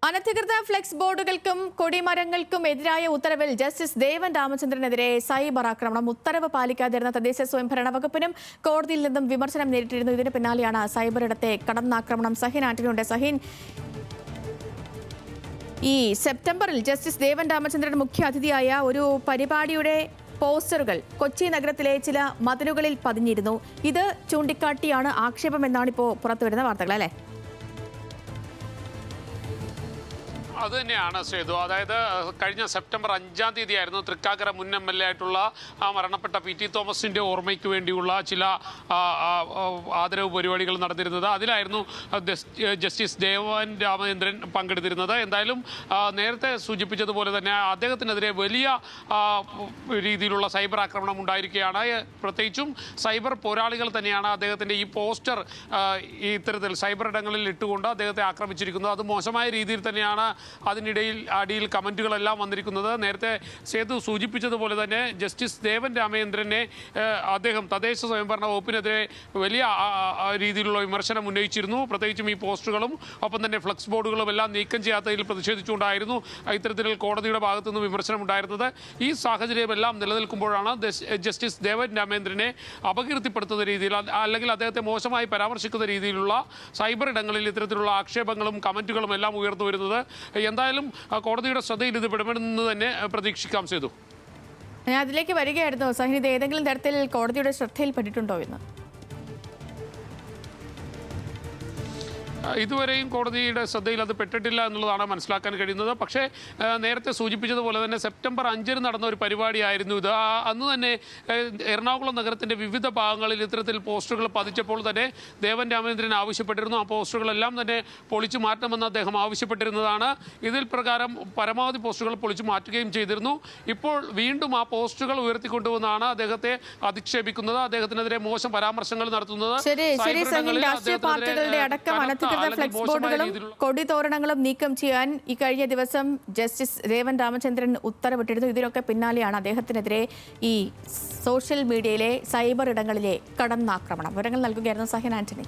അനധികൃത ഫ്ലെക്സ് ബോർഡുകൾക്കും കൊടിമരങ്ങൾക്കും എതിരായ ഉത്തരവിൽ ജസ്റ്റിസ് ദേവൻ രാമചന്ദ്രനെതിരെ സൈബർ ആക്രമണം. ഉത്തരവ് പാലിക്കാതിരുന്ന തദ്ദേശ സ്വയംഭരണ വകുപ്പിനും കോടതിയിൽ നിന്നും വിമർശനം നേരിട്ടിരുന്നു. ഇതിന് പിന്നാലെയാണ് സൈബർ ഇടത്തെ കടന്നാക്രമണം. സഹിൻ ആന്റണിയുണ്ട്. സഹിൻ, ഈ സെപ്റ്റംബറിൽ ജസ്റ്റിസ് ദേവൻ രാമചന്ദ്രൻ മുഖ്യ അതിഥിയായ ഒരു പരിപാടിയുടെ പോസ്റ്ററുകൾ കൊച്ചി നഗരത്തിലെ ചില മതിലുകളിൽ പതിഞ്ഞിരുന്നു. ഇത് ചൂണ്ടിക്കാട്ടിയാണ് ആക്ഷേപമെന്നാണ് ഇപ്പോൾ പുറത്തുവരുന്ന വാർത്തകൾ, അല്ലേ? അത് തന്നെയാണ് സേതു. അതായത് കഴിഞ്ഞ സെപ്റ്റംബർ 5-ാം തീയതിയായിരുന്നു തൃക്കാക്കര മുൻ MLA ആയിട്ടുള്ള മരണപ്പെട്ട PT തോമസിൻ്റെ ഓർമ്മയ്ക്ക് വേണ്ടിയുള്ള ചില ആദരവ് പരിപാടികൾ നടന്നിരുന്നത്. അതിലായിരുന്നു ജസ്റ്റിസ് ദേവൻ രാമചന്ദ്രൻ പങ്കെടുത്തിരുന്നത്. എന്തായാലും നേരത്തെ സൂചിപ്പിച്ചതുപോലെ തന്നെ അദ്ദേഹത്തിനെതിരെ വലിയ രീതിയിലുള്ള സൈബർ ആക്രമണം ഉണ്ടായിരിക്കുകയാണ്. പ്രത്യേകിച്ചും സൈബർ പോരാളികൾ തന്നെയാണ് അദ്ദേഹത്തിൻ്റെ ഈ പോസ്റ്റർ ഇത്തരത്തിൽ സൈബർ ഇടങ്ങളിൽ ഇട്ടുകൊണ്ട് അദ്ദേഹത്തെ ആക്രമിച്ചിരിക്കുന്നത്. അത് മോശമായ രീതിയിൽ തന്നെയാണ് അതിനിടയിൽ അടിയിൽ കമൻറ്റുകളെല്ലാം വന്നിരിക്കുന്നത്. നേരത്തെ സേതു സൂചിപ്പിച്ചതുപോലെ തന്നെ ജസ്റ്റിസ് ദേവൻ രാമചന്ദ്രനെ അദ്ദേഹം തദ്ദേശ സ്വയംഭരണ വകുപ്പിനെതിരെ വലിയ രീതിയിലുള്ള വിമർശനം ഉന്നയിച്ചിരുന്നു. പ്രത്യേകിച്ചും ഈ പോസ്റ്ററുകളും ഒപ്പം തന്നെ ഫ്ലെക്സ് ബോർഡുകളും എല്ലാം നീക്കം ചെയ്യാത്തതിൽ പ്രതിഷേധിച്ചുകൊണ്ടായിരുന്നു ഇത്തരത്തിൽ കോടതിയുടെ ഭാഗത്തു നിന്ന് വിമർശനം ഉണ്ടായിരുന്നത്. ഈ സാഹചര്യമെല്ലാം നിലനിൽക്കുമ്പോഴാണ് ജസ്റ്റിസ് ദേവൻ രാമചന്ദ്രനെ അപകീർത്തിപ്പെടുത്തുന്ന രീതിയിൽ അല്ലെങ്കിൽ അദ്ദേഹത്തെ മോശമായി പരാമർശിക്കുന്ന രീതിയിലുള്ള സൈബർ ഇടങ്ങളിൽ ഇത്തരത്തിലുള്ള ആക്ഷേപങ്ങളും കമൻറ്റുകളും എല്ലാം ഉയർന്നു വരുന്നത്. എന്തായാലും കോടതിയുടെ ശ്രദ്ധയിൽ ഇത് പെടുമെന്ന് തന്നെ പ്രതീക്ഷിക്കാം. ചെയ്തു ഞാൻ അതിലേക്ക് വരികയായിരുന്നു. സഹിൻ, ഇത് ഏതെങ്കിലും തരത്തിൽ കോടതിയുടെ ശ്രദ്ധയിൽപ്പെട്ടിട്ടുണ്ടോ എന്ന്? ഇതുവരെയും കോടതിയുടെ ശ്രദ്ധയിൽ അത് പെട്ടിട്ടില്ല എന്നുള്ളതാണ് മനസ്സിലാക്കാൻ കഴിയുന്നത്. പക്ഷേ നേരത്തെ സൂചിപ്പിച്ചതുപോലെ തന്നെ സെപ്റ്റംബർ 5-ന് നടന്ന ഒരു പരിപാടിയായിരുന്നു ഇത്. അന്ന് തന്നെ എറണാകുളം നഗരത്തിൻ്റെ വിവിധ ഭാഗങ്ങളിൽ ഇത്തരത്തിൽ പോസ്റ്ററുകൾ പതിച്ചപ്പോൾ തന്നെ ദേവൻ രാമചന്ദ്രൻ ആവശ്യപ്പെട്ടിരുന്നു. ആ പോസ്റ്ററുകളെല്ലാം തന്നെ പൊളിച്ചു മാറ്റണമെന്ന് അദ്ദേഹം ആവശ്യപ്പെട്ടിരുന്നതാണ്. ഇതിൽ പ്രകാരം പരമാവധി പോസ്റ്ററുകൾ പൊളിച്ചു മാറ്റുകയും ചെയ്തിരുന്നു. ഇപ്പോൾ വീണ്ടും ആ പോസ്റ്ററുകൾ ഉയർത്തിക്കൊണ്ടുവന്നാണ് അദ്ദേഹത്തെ അധിക്ഷേപിക്കുന്നത്, അദ്ദേഹത്തിനെതിരെ മോശം പരാമർശങ്ങൾ നടത്തുന്നത്. ഫ്ലെക്സ് ബോർഡുകളും കൊടിതോരണങ്ങളും നീക്കം ചെയ്യാൻ ഇക്കഴിഞ്ഞ ദിവസം ജസ്റ്റിസ് ദേവൻ രാമചന്ദ്രൻ ഉത്തരവിട്ടിരുന്നു. ഇതിനൊക്കെ പിന്നാലെയാണ് അദ്ദേഹത്തിനെതിരെ ഈ സോഷ്യൽ മീഡിയയിലെ സൈബർ ഇടങ്ങളിലെ കടന്നാക്രമണം. വിവരങ്ങൾ നൽകുകയായിരുന്നു സഹിൻ ആന്റണി.